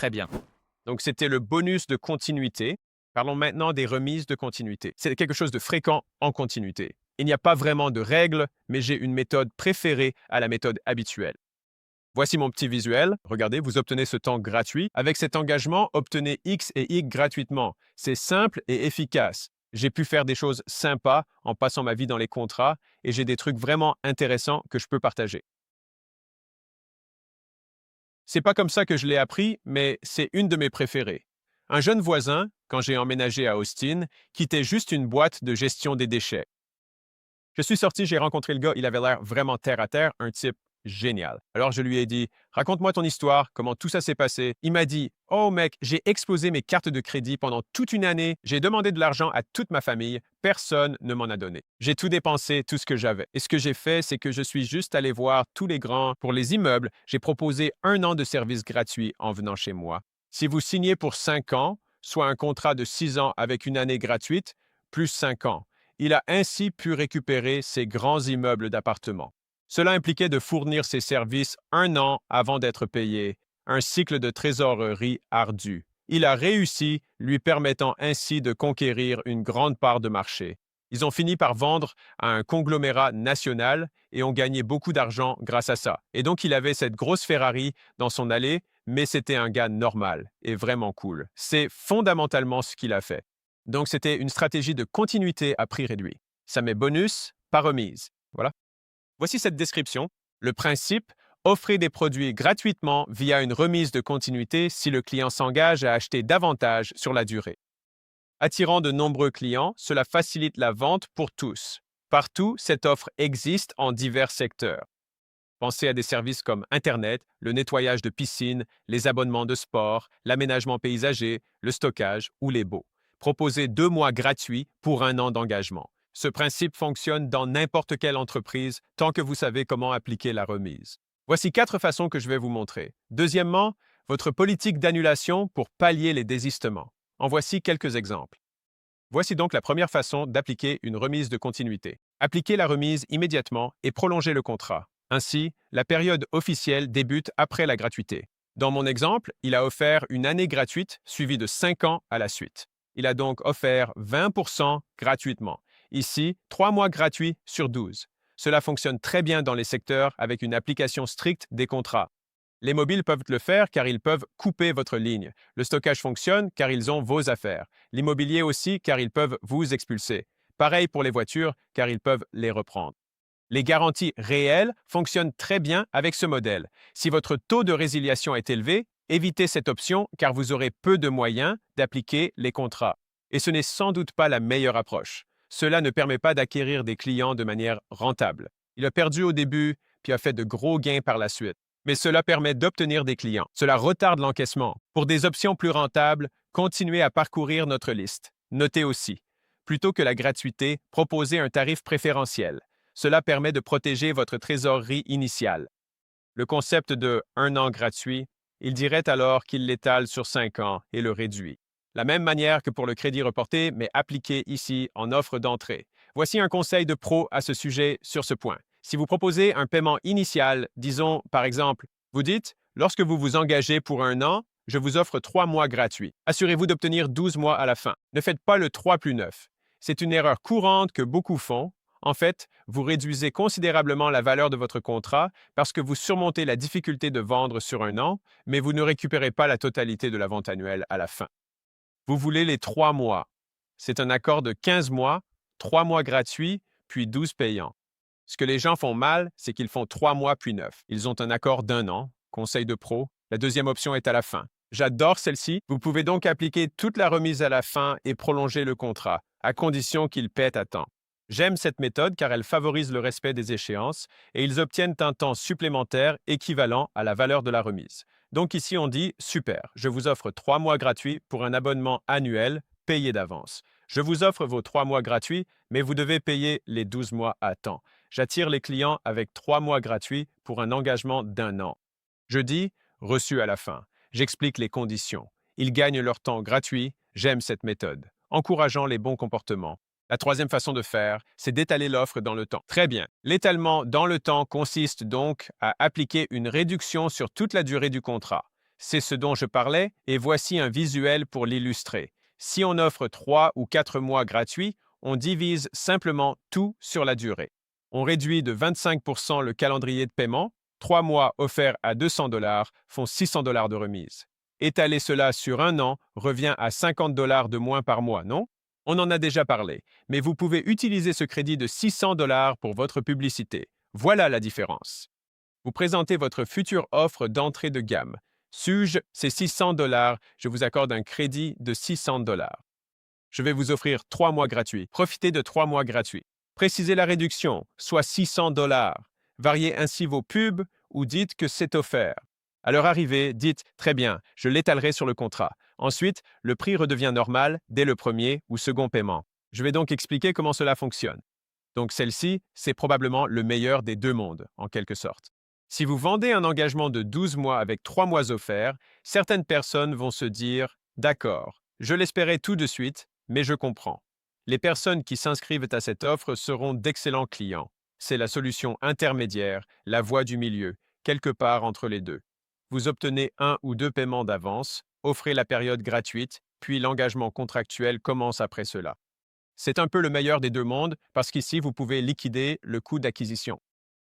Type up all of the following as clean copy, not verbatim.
Très bien. Donc, c'était le bonus de continuité. Parlons maintenant des remises de continuité. C'est quelque chose de fréquent en continuité. Il n'y a pas vraiment de règles, mais j'ai une méthode préférée à la méthode habituelle. Voici mon petit visuel. Regardez, vous obtenez ce temps gratuit. Avec cet engagement, obtenez X et Y gratuitement. C'est simple et efficace. J'ai pu faire des choses sympas en passant ma vie dans les contrats et j'ai des trucs vraiment intéressants que je peux partager. C'est pas comme ça que je l'ai appris, mais c'est une de mes préférées. Un jeune voisin, quand j'ai emménagé à Austin, quittait juste une boîte de gestion des déchets. Je suis sorti, j'ai rencontré le gars, il avait l'air vraiment terre à terre, un type génial. Alors je lui ai dit, raconte-moi ton histoire, comment tout ça s'est passé. Il m'a dit, oh mec, j'ai explosé mes cartes de crédit pendant toute une année, j'ai demandé de l'argent à toute ma famille, personne ne m'en a donné. J'ai tout dépensé, tout ce que j'avais. Et ce que j'ai fait, c'est que je suis juste allé voir tous les grands. Pour les immeubles, j'ai proposé 1 an de service gratuit en venant chez moi. Si vous signez pour 5 ans, soit un contrat de 6 ans avec une année gratuite, plus 5 ans. Il a ainsi pu récupérer ses grands immeubles d'appartements. Cela impliquait de fournir ses services 1 an avant d'être payé, un cycle de trésorerie ardu. Il a réussi, lui permettant ainsi de conquérir une grande part de marché. Ils ont fini par vendre à un conglomérat national et ont gagné beaucoup d'argent grâce à ça. Et donc il avait cette grosse Ferrari dans son allée, mais c'était un gars normal et vraiment cool. C'est fondamentalement ce qu'il a fait. Donc, c'était une stratégie de continuité à prix réduit. Ça met bonus, pas remise. Voilà. Voici cette description. Le principe, offrir des produits gratuitement via une remise de continuité si le client s'engage à acheter davantage sur la durée. Attirant de nombreux clients, cela facilite la vente pour tous. Partout, cette offre existe en divers secteurs. Pensez à des services comme Internet, le nettoyage de piscines, les abonnements de sport, l'aménagement paysager, le stockage ou les baux. Proposez 2 mois gratuits pour 1 an d'engagement. Ce principe fonctionne dans n'importe quelle entreprise tant que vous savez comment appliquer la remise. Voici 4 façons que je vais vous montrer. Deuxièmement, votre politique d'annulation pour pallier les désistements. En voici quelques exemples. Voici donc la première façon d'appliquer une remise de continuité. Appliquez la remise immédiatement et prolongez le contrat. Ainsi, la période officielle débute après la gratuité. Dans mon exemple, il a offert une année gratuite suivie de 5 ans à la suite. Il a donc offert 20% gratuitement. Ici, 3 mois gratuits sur 12. Cela fonctionne très bien dans les secteurs avec une application stricte des contrats. Les mobiles peuvent le faire car ils peuvent couper votre ligne. Le stockage fonctionne car ils ont vos affaires. L'immobilier aussi car ils peuvent vous expulser. Pareil pour les voitures car ils peuvent les reprendre. Les garanties réelles fonctionnent très bien avec ce modèle. Si votre taux de résiliation est élevé, évitez cette option car vous aurez peu de moyens d'appliquer les contrats. Et ce n'est sans doute pas la meilleure approche. Cela ne permet pas d'acquérir des clients de manière rentable. Il a perdu au début, puis a fait de gros gains par la suite. Mais cela permet d'obtenir des clients. Cela retarde l'encaissement. Pour des options plus rentables, continuez à parcourir notre liste. Notez aussi, plutôt que la gratuité, proposez un tarif préférentiel. Cela permet de protéger votre trésorerie initiale. Le concept de 1 an gratuit, il dirait alors qu'il l'étale sur 5 ans et le réduit. La même manière que pour le crédit reporté, mais appliqué ici en offre d'entrée. Voici un conseil de pro à ce sujet sur ce point. Si vous proposez un paiement initial, disons par exemple, vous dites, lorsque vous vous engagez pour 1 an, je vous offre 3 mois gratuits. Assurez-vous d'obtenir 12 mois à la fin. Ne faites pas le 3 plus 9. C'est une erreur courante que beaucoup font. En fait, vous réduisez considérablement la valeur de votre contrat parce que vous surmontez la difficulté de vendre sur 1 an, mais vous ne récupérez pas la totalité de la vente annuelle à la fin. Vous voulez les 3 mois. C'est un accord de 15 mois, 3 mois gratuits, puis 12 payants. Ce que les gens font mal, c'est qu'ils font 3 mois puis 9. Ils ont un accord d'1 an, conseil de pro. La deuxième option est à la fin. J'adore celle-ci. Vous pouvez donc appliquer toute la remise à la fin et prolonger le contrat, à condition qu'il pète à temps. J'aime cette méthode car elle favorise le respect des échéances et ils obtiennent un temps supplémentaire équivalent à la valeur de la remise. Donc ici on dit « Super, je vous offre 3 mois gratuits pour un abonnement annuel payé d'avance. Je vous offre vos 3 mois gratuits, mais vous devez payer les 12 mois à temps. J'attire les clients avec 3 mois gratuits pour un engagement d'1 an. Je dis « Reçu à la fin ». J'explique les conditions. Ils gagnent leur temps gratuit. J'aime cette méthode, encourageant les bons comportements. La troisième façon de faire, c'est d'étaler l'offre dans le temps. Très bien. L'étalement dans le temps consiste donc à appliquer une réduction sur toute la durée du contrat. C'est ce dont je parlais et voici un visuel pour l'illustrer. Si on offre 3 ou 4 mois gratuits, on divise simplement tout sur la durée. On réduit de 25% le calendrier de paiement. 3 mois offerts à $200 font $600 de remise. Étaler cela sur un an revient à $50 de moins par mois, non? On en a déjà parlé, mais vous pouvez utiliser ce crédit de $600 pour votre publicité. Voilà la différence. Vous présentez votre future offre d'entrée de gamme. Suis-je ces $600, je vous accorde un crédit de $600. Je vais vous offrir 3 mois gratuits. Profitez de 3 mois gratuits. Précisez la réduction, soit $600. Variez ainsi vos pubs ou dites que c'est offert. À leur arrivée, dites « Très bien, je l'étalerai sur le contrat ». Ensuite, le prix redevient normal dès le premier ou second paiement. Je vais donc expliquer comment cela fonctionne. Donc celle-ci, c'est probablement le meilleur des deux mondes, en quelque sorte. Si vous vendez un engagement de 12 mois avec 3 mois offerts, certaines personnes vont se dire « D'accord, je l'espérais tout de suite, mais je comprends ». Les personnes qui s'inscrivent à cette offre seront d'excellents clients. C'est la solution intermédiaire, la voie du milieu, quelque part entre les deux. Vous obtenez 1 ou 2 paiements d'avance, offrez la période gratuite, puis l'engagement contractuel commence après cela. C'est un peu le meilleur des deux mondes parce qu'ici, vous pouvez liquider le coût d'acquisition.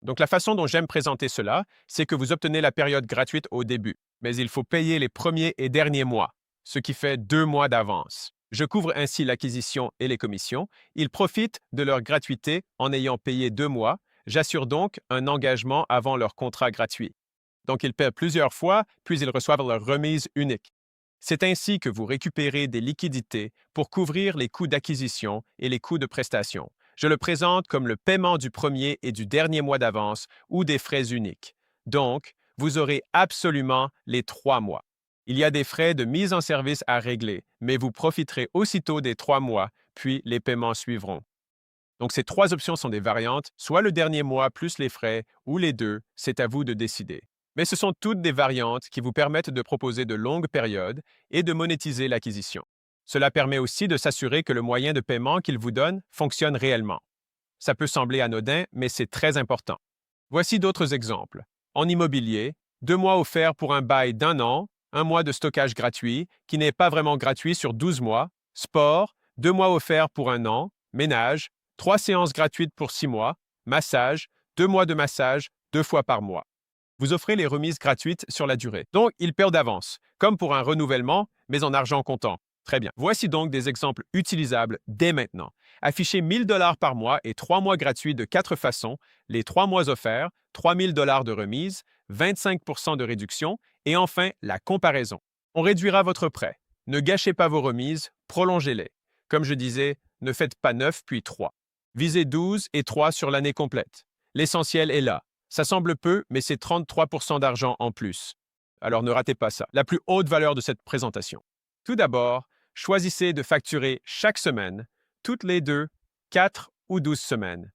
Donc la façon dont j'aime présenter cela, c'est que vous obtenez la période gratuite au début, mais il faut payer les premiers et derniers mois, ce qui fait 2 mois d'avance. Je couvre ainsi l'acquisition et les commissions. Ils profitent de leur gratuité en ayant payé 2 mois. J'assure donc un engagement avant leur contrat gratuit. Donc ils paient plusieurs fois, puis ils reçoivent leur remise unique. C'est ainsi que vous récupérez des liquidités pour couvrir les coûts d'acquisition et les coûts de prestation. Je le présente comme le paiement du premier et du dernier mois d'avance ou des frais uniques. Donc, vous aurez absolument les 3 mois. Il y a des frais de mise en service à régler, mais vous profiterez aussitôt des 3 mois, puis les paiements suivront. Donc ces 3 options sont des variantes, soit le dernier mois plus les frais, ou les deux, c'est à vous de décider. Mais ce sont toutes des variantes qui vous permettent de proposer de longues périodes et de monétiser l'acquisition. Cela permet aussi de s'assurer que le moyen de paiement qu'ils vous donnent fonctionne réellement. Ça peut sembler anodin, mais c'est très important. Voici d'autres exemples. En immobilier, 2 mois offerts pour un bail d'1 an, 1 mois de stockage gratuit, qui n'est pas vraiment gratuit sur 12 mois. Sport, 2 mois offerts pour 1 an. Ménage, 3 séances gratuites pour 6 mois. Massage, 2 mois de massage, 2 fois par mois. Vous offrez les remises gratuites sur la durée. Donc, ils perdent d'avance, comme pour un renouvellement, mais en argent comptant. Très bien. Voici donc des exemples utilisables dès maintenant. Affichez $1000 par mois et 3 mois gratuits de 4 façons, les 3 mois offerts, $3000 de remise, 25% de réduction et enfin la comparaison. On réduira votre prêt. Ne gâchez pas vos remises, prolongez-les. Comme je disais, ne faites pas 9 puis 3. Visez 12 et 3 sur l'année complète. L'essentiel est là. Ça semble peu, mais c'est 33% d'argent en plus. Alors ne ratez pas ça. La plus haute valeur de cette présentation. Tout d'abord, choisissez de facturer chaque semaine, toutes les 2, 4 ou 12 semaines.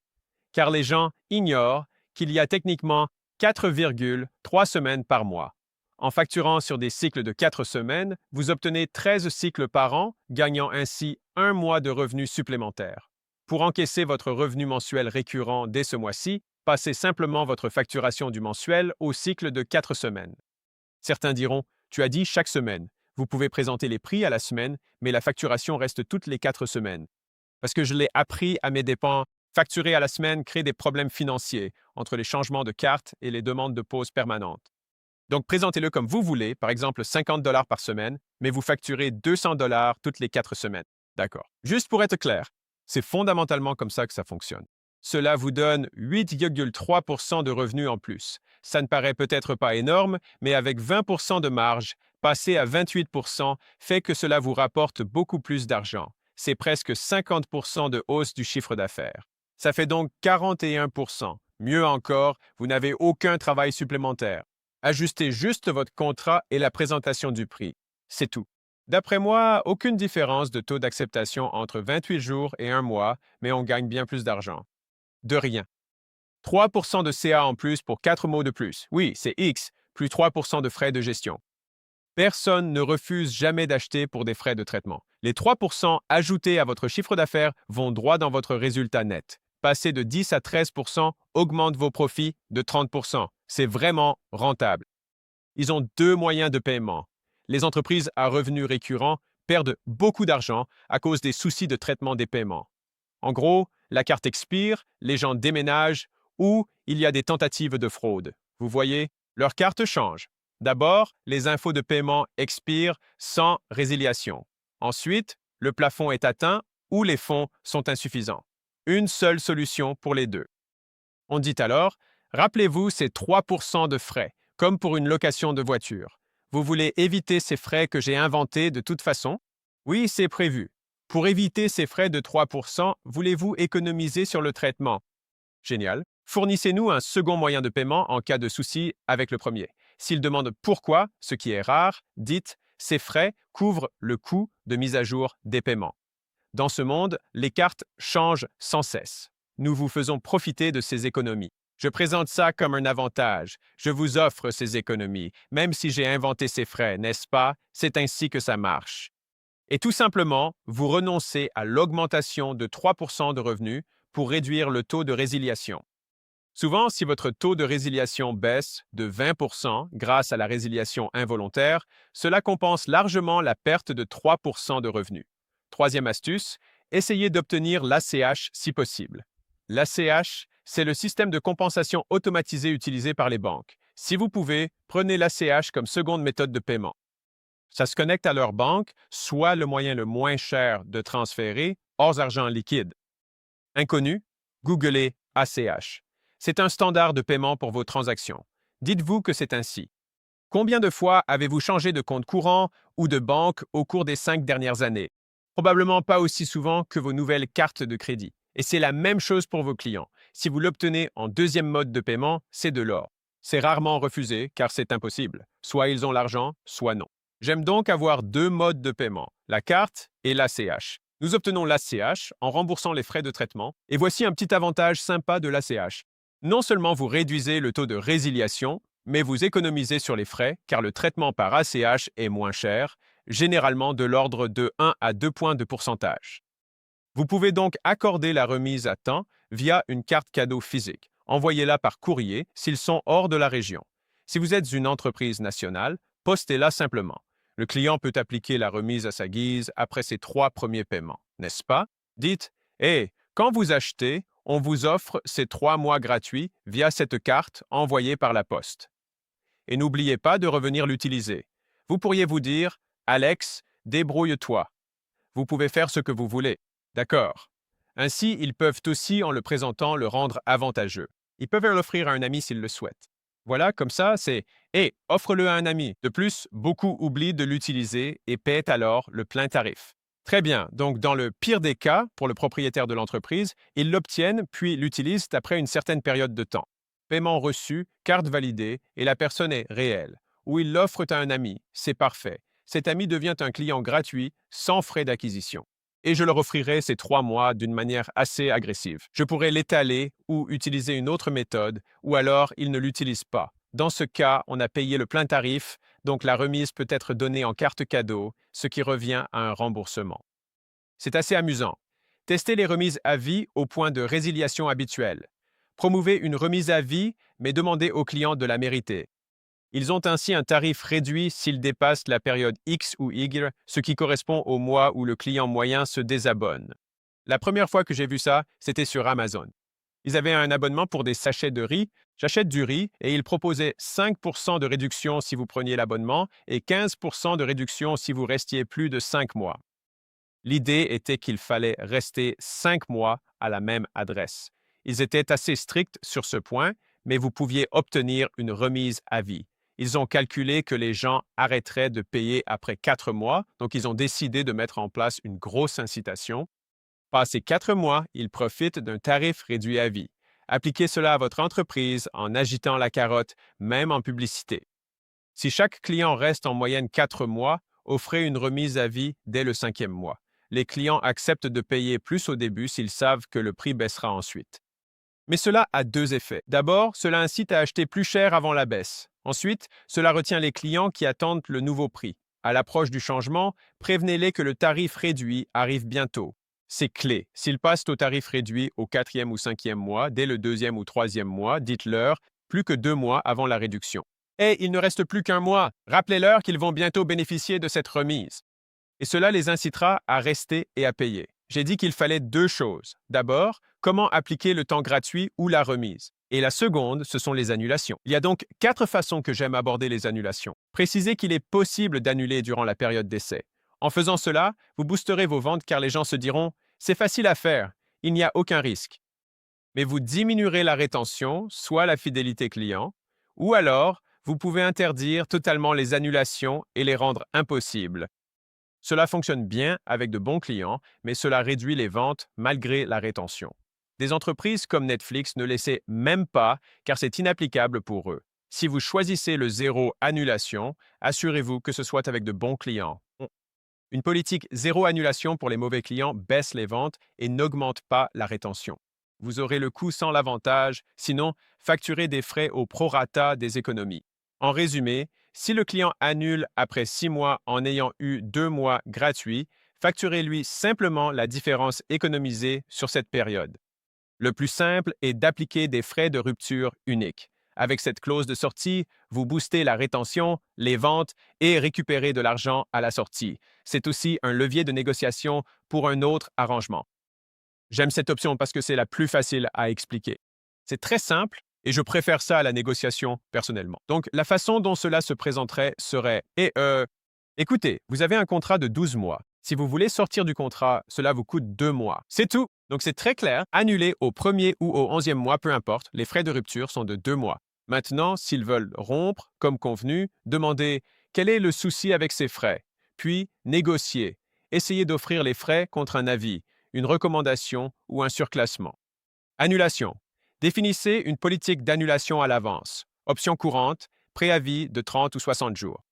Car les gens ignorent qu'il y a techniquement 4,3 semaines par mois. En facturant sur des cycles de 4 semaines, vous obtenez 13 cycles par an, gagnant ainsi 1 mois de revenus supplémentaires. Pour encaisser votre revenu mensuel récurrent dès ce mois-ci, passez simplement votre facturation du mensuel au cycle de 4 semaines. Certains diront, tu as dit chaque semaine. Vous pouvez présenter les prix à la semaine, mais la facturation reste toutes les 4 semaines. Parce que je l'ai appris à mes dépens, facturer à la semaine crée des problèmes financiers entre les changements de carte et les demandes de pause permanentes. Donc présentez-le comme vous voulez, par exemple $50 par semaine, mais vous facturez $200 toutes les 4 semaines. D'accord. Juste pour être clair, c'est fondamentalement comme ça que ça fonctionne. Cela vous donne 8,3% de revenus en plus. Ça ne paraît peut-être pas énorme, mais avec 20% de marge, passer à 28% fait que cela vous rapporte beaucoup plus d'argent. C'est presque 50% de hausse du chiffre d'affaires. Ça fait donc 41%. Mieux encore, vous n'avez aucun travail supplémentaire. Ajustez juste votre contrat et la présentation du prix. C'est tout. D'après moi, aucune différence de taux d'acceptation entre 28 jours et 1 mois, mais on gagne bien plus d'argent. De rien. 3% de CA en plus pour 4 mots de plus. Oui, c'est X, plus 3% de frais de gestion. Personne ne refuse jamais d'acheter pour des frais de traitement. Les 3% ajoutés à votre chiffre d'affaires vont droit dans votre résultat net. Passer de 10 à 13% augmente vos profits de 30%. C'est vraiment rentable. Ils ont deux moyens de paiement. Les entreprises à revenus récurrents perdent beaucoup d'argent à cause des soucis de traitement des paiements. En gros, la carte expire, les gens déménagent ou il y a des tentatives de fraude. Vous voyez, leur carte change. D'abord, les infos de paiement expirent sans résiliation. Ensuite, le plafond est atteint ou les fonds sont insuffisants. Une seule solution pour les deux. On dit alors, rappelez-vous ces 3% de frais, comme pour une location de voiture. Vous voulez éviter ces frais que j'ai inventés de toute façon? Oui, c'est prévu. Pour éviter ces frais de 3%, voulez-vous économiser sur le traitement? Génial. Fournissez-nous un second moyen de paiement en cas de souci avec le premier. S'il demande pourquoi, ce qui est rare, dites ces frais couvrent le coût de mise à jour des paiements. Dans ce monde, les cartes changent sans cesse. Nous vous faisons profiter de ces économies. Je présente ça comme un avantage. Je vous offre ces économies, même si j'ai inventé ces frais, n'est-ce pas? C'est ainsi que ça marche. Et tout simplement, vous renoncez à l'augmentation de 3% de revenus pour réduire le taux de résiliation. Souvent, si votre taux de résiliation baisse de 20% grâce à la résiliation involontaire, cela compense largement la perte de 3% de revenus. Troisième astuce, essayez d'obtenir l'ACH si possible. L'ACH, c'est le système de compensation automatisé utilisé par les banques. Si vous pouvez, prenez l'ACH comme seconde méthode de paiement. Ça se connecte à leur banque, soit le moyen le moins cher de transférer hors argent liquide. Inconnu, googlez ACH. C'est un standard de paiement pour vos transactions. Dites-vous que c'est ainsi. Combien de fois avez-vous changé de compte courant ou de banque au cours des 5 dernières années? Probablement pas aussi souvent que vos nouvelles cartes de crédit. Et c'est la même chose pour vos clients. Si vous l'obtenez en deuxième mode de paiement, c'est de l'or. C'est rarement refusé car c'est impossible. Soit ils ont l'argent, soit non. J'aime donc avoir deux modes de paiement, la carte et l'ACH. Nous obtenons l'ACH en remboursant les frais de traitement, et voici un petit avantage sympa de l'ACH. Non seulement vous réduisez le taux de résiliation, mais vous économisez sur les frais car le traitement par ACH est moins cher, généralement de l'ordre de 1 à 2 points de pourcentage. Vous pouvez donc accorder la remise à temps via une carte cadeau physique. Envoyez-la par courrier s'ils sont hors de la région. Si vous êtes une entreprise nationale, postez-la simplement. Le client peut appliquer la remise à sa guise après ses 3 premiers paiements, n'est-ce pas? Dites, hé, quand vous achetez, on vous offre ces 3 mois gratuits via cette carte envoyée par la poste. Et n'oubliez pas de revenir l'utiliser. Vous pourriez vous dire, Alex, débrouille-toi. Vous pouvez faire ce que vous voulez. D'accord. Ainsi, ils peuvent aussi, en le présentant, le rendre avantageux. Ils peuvent l'offrir à un ami s'ils le souhaitent. Voilà, comme ça, c'est hé, offre-le à un ami. De plus, beaucoup oublient de l'utiliser et paient alors le plein tarif. Très bien, donc dans le pire des cas, pour le propriétaire de l'entreprise, ils l'obtiennent puis l'utilisent après une certaine période de temps. Paiement reçu, carte validée et la personne est réelle. Ou ils l'offrent à un ami, c'est parfait. Cet ami devient un client gratuit, sans frais d'acquisition. Et je leur offrirai ces 3 mois d'une manière assez agressive. Je pourrais l'étaler ou utiliser une autre méthode, ou alors ils ne l'utilisent pas. Dans ce cas, on a payé le plein tarif, donc la remise peut être donnée en carte cadeau, ce qui revient à un remboursement. C'est assez amusant. Testez les remises à vie au point de résiliation habituelle. Promouvez une remise à vie, mais demandez aux clients de la mériter. Ils ont ainsi un tarif réduit s'ils dépassent la période X ou Y, ce qui correspond au mois où le client moyen se désabonne. La première fois que j'ai vu ça, c'était sur Amazon. Ils avaient un abonnement pour des sachets de riz. J'achète du riz et ils proposaient 5% de réduction si vous preniez l'abonnement et 15% de réduction si vous restiez plus de 5 mois. L'idée était qu'il fallait rester 5 mois à la même adresse. Ils étaient assez stricts sur ce point, mais vous pouviez obtenir une remise à vie. Ils ont calculé que les gens arrêteraient de payer après 4 mois, donc ils ont décidé de mettre en place une grosse incitation. Passé 4 mois, ils profitent d'un tarif réduit à vie. Appliquez cela à votre entreprise en agitant la carotte, même en publicité. Si chaque client reste en moyenne 4 mois, offrez une remise à vie dès le 5e mois. Les clients acceptent de payer plus au début s'ils savent que le prix baissera ensuite. Mais cela a deux effets. D'abord, cela incite à acheter plus cher avant la baisse. Ensuite, cela retient les clients qui attendent le nouveau prix. À l'approche du changement, prévenez-les que le tarif réduit arrive bientôt. C'est clé. S'ils passent au tarif réduit au 4e ou 5e mois, dès le 2e ou 3e mois, dites-leur plus que 2 mois avant la réduction. Et il ne reste plus qu'un mois. Rappelez-leur qu'ils vont bientôt bénéficier de cette remise. Et cela les incitera à rester et à payer. J'ai dit qu'il fallait deux choses. D'abord, comment appliquer le temps gratuit ou la remise. Et la seconde, ce sont les annulations. Il y a donc 4 façons que j'aime aborder les annulations. Précisez qu'il est possible d'annuler durant la période d'essai. En faisant cela, vous boosterez vos ventes car les gens se diront « c'est facile à faire, il n'y a aucun risque ». Mais vous diminuerez la rétention, soit la fidélité client, ou alors vous pouvez interdire totalement les annulations et les rendre impossibles. Cela fonctionne bien avec de bons clients, mais cela réduit les ventes malgré la rétention. Des entreprises comme Netflix ne l'essaient même pas car c'est inapplicable pour eux. Si vous choisissez le zéro annulation, assurez-vous que ce soit avec de bons clients. Une politique zéro annulation pour les mauvais clients baisse les ventes et n'augmente pas la rétention. Vous aurez le coût sans l'avantage, sinon facturez des frais au prorata des économies. En résumé, si le client annule après 6 mois en ayant eu 2 mois gratuits, facturez-lui simplement la différence économisée sur cette période. Le plus simple est d'appliquer des frais de rupture uniques. Avec cette clause de sortie, vous boostez la rétention, les ventes et récupérez de l'argent à la sortie. C'est aussi un levier de négociation pour un autre arrangement. J'aime cette option parce que c'est la plus facile à expliquer. C'est très simple et je préfère ça à la négociation personnellement. Donc, la façon dont cela se présenterait serait écoutez, vous avez un contrat de 12 mois. Si vous voulez sortir du contrat, cela vous coûte 2 mois. C'est tout. Donc, c'est très clair. Annulé au premier ou au 11e mois, peu importe, les frais de rupture sont de 2 mois. Maintenant, s'ils veulent rompre, comme convenu, demandez quel est le souci avec ces frais. Puis, négociez. Essayez d'offrir les frais contre un avis, une recommandation ou un surclassement. Annulation. Définissez une politique d'annulation à l'avance. Option courante, préavis de 30 ou 60 jours.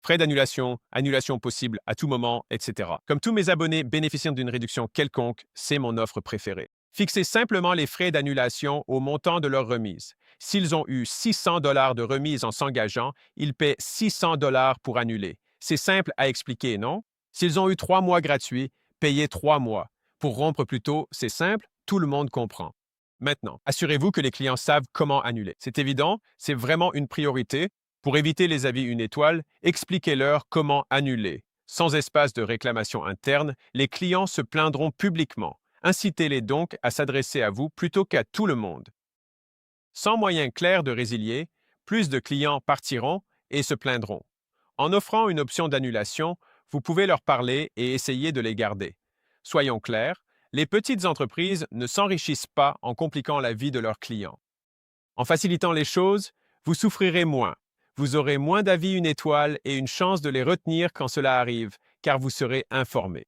Frais d'annulation, annulation possible à tout moment, etc. Comme tous mes abonnés bénéficient d'une réduction quelconque, c'est mon offre préférée. Fixez simplement les frais d'annulation au montant de leur remise. S'ils ont eu 600 $ de remise en s'engageant, ils paient 600 $ pour annuler. C'est simple à expliquer, non? S'ils ont eu 3 mois gratuits, payez 3 mois. Pour rompre plus tôt, c'est simple, tout le monde comprend. Maintenant, assurez-vous que les clients savent comment annuler. C'est évident, c'est vraiment une priorité. Pour éviter les avis une étoile, expliquez-leur comment annuler. Sans espace de réclamation interne, les clients se plaindront publiquement. Incitez-les donc à s'adresser à vous plutôt qu'à tout le monde. Sans moyen clair de résilier, plus de clients partiront et se plaindront. En offrant une option d'annulation, vous pouvez leur parler et essayer de les garder. Soyons clairs, les petites entreprises ne s'enrichissent pas en compliquant la vie de leurs clients. En facilitant les choses, vous souffrirez moins. Vous aurez moins d'avis une étoile et une chance de les retenir quand cela arrive, car vous serez informé.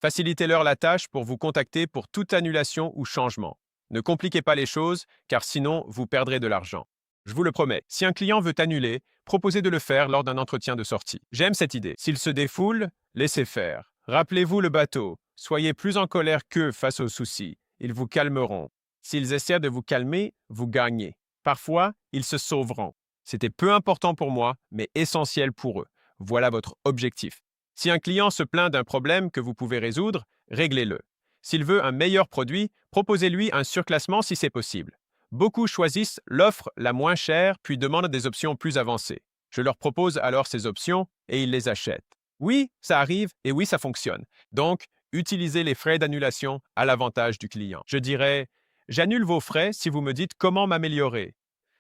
Facilitez-leur la tâche pour vous contacter pour toute annulation ou changement. Ne compliquez pas les choses, car sinon vous perdrez de l'argent. Je vous le promets, si un client veut annuler, proposez de le faire lors d'un entretien de sortie. J'aime cette idée. S'il se défoule, laissez faire. Rappelez-vous le bateau. Soyez plus en colère qu'eux face aux soucis. Ils vous calmeront. S'ils essaient de vous calmer, vous gagnez. Parfois, ils se sauveront. C'était peu important pour moi, mais essentiel pour eux. Voilà votre objectif. Si un client se plaint d'un problème que vous pouvez résoudre, réglez-le. S'il veut un meilleur produit, proposez-lui un surclassement si c'est possible. Beaucoup choisissent l'offre la moins chère puis demandent des options plus avancées. Je leur propose alors ces options et ils les achètent. Oui, ça arrive et oui, ça fonctionne. Donc, utilisez les frais d'annulation à l'avantage du client. Je dirais, j'annule vos frais si vous me dites comment m'améliorer.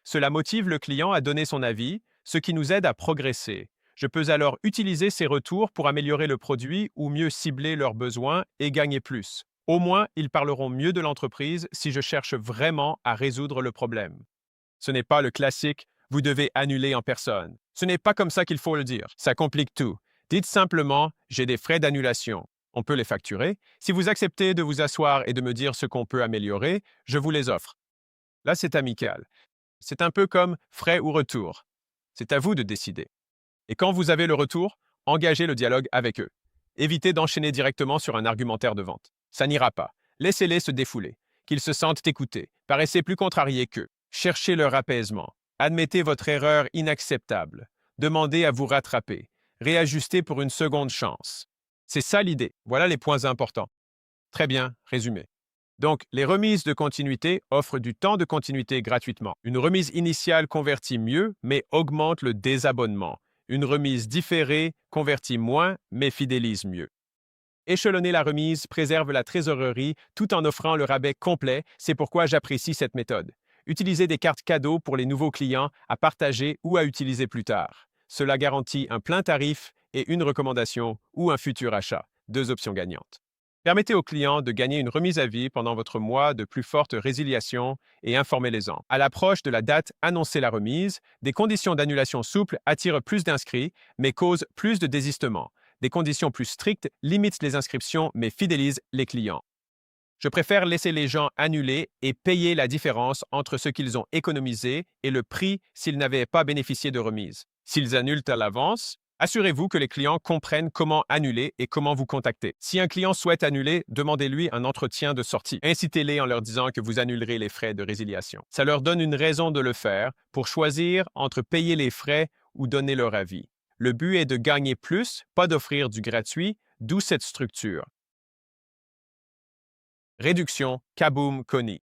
Cela motive le client à donner son avis, ce qui nous aide à progresser. Je peux alors utiliser ces retours pour améliorer le produit ou mieux cibler leurs besoins et gagner plus. Au moins, ils parleront mieux de l'entreprise si je cherche vraiment à résoudre le problème. Ce n'est pas le classique « vous devez annuler en personne ». Ce n'est pas comme ça qu'il faut le dire. Ça complique tout. Dites simplement « j'ai des frais d'annulation ». On peut les facturer. Si vous acceptez de vous asseoir et de me dire ce qu'on peut améliorer, je vous les offre. Là, c'est amical. C'est un peu comme frais ou retour. C'est à vous de décider. Et quand vous avez le retour, engagez le dialogue avec eux. Évitez d'enchaîner directement sur un argumentaire de vente. Ça n'ira pas. Laissez-les se défouler. Qu'ils se sentent écoutés. Paraissez plus contrariés qu'eux. Cherchez leur apaisement. Admettez votre erreur inacceptable. Demandez à vous rattraper. Réajustez pour une seconde chance. C'est ça l'idée. Voilà les points importants. Très bien, résumé. Donc, les remises de continuité offrent du temps de continuité gratuitement. Une remise initiale convertit mieux, mais augmente le désabonnement. Une remise différée convertit moins, mais fidélise mieux. Échelonner la remise préserve la trésorerie tout en offrant le rabais complet, c'est pourquoi j'apprécie cette méthode. Utilisez des cartes cadeaux pour les nouveaux clients à partager ou à utiliser plus tard. Cela garantit un plein tarif et une recommandation ou un futur achat, deux options gagnantes. Permettez aux clients de gagner une remise à vie pendant votre mois de plus forte résiliation et informez-les-en. À l'approche de la date annoncée la remise, des conditions d'annulation souples attirent plus d'inscrits mais causent plus de désistements. Des conditions plus strictes limitent les inscriptions mais fidélisent les clients. Je préfère laisser les gens annuler et payer la différence entre ce qu'ils ont économisé et le prix s'ils n'avaient pas bénéficié de remise. S'ils annulent à l'avance, assurez-vous que les clients comprennent comment annuler et comment vous contacter. Si un client souhaite annuler, demandez-lui un entretien de sortie. Incitez-les en leur disant que vous annulerez les frais de résiliation. Ça leur donne une raison de le faire pour choisir entre payer les frais ou donner leur avis. Le but est de gagner plus, pas d'offrir du gratuit, d'où cette structure. Réduction Kaboom Kony.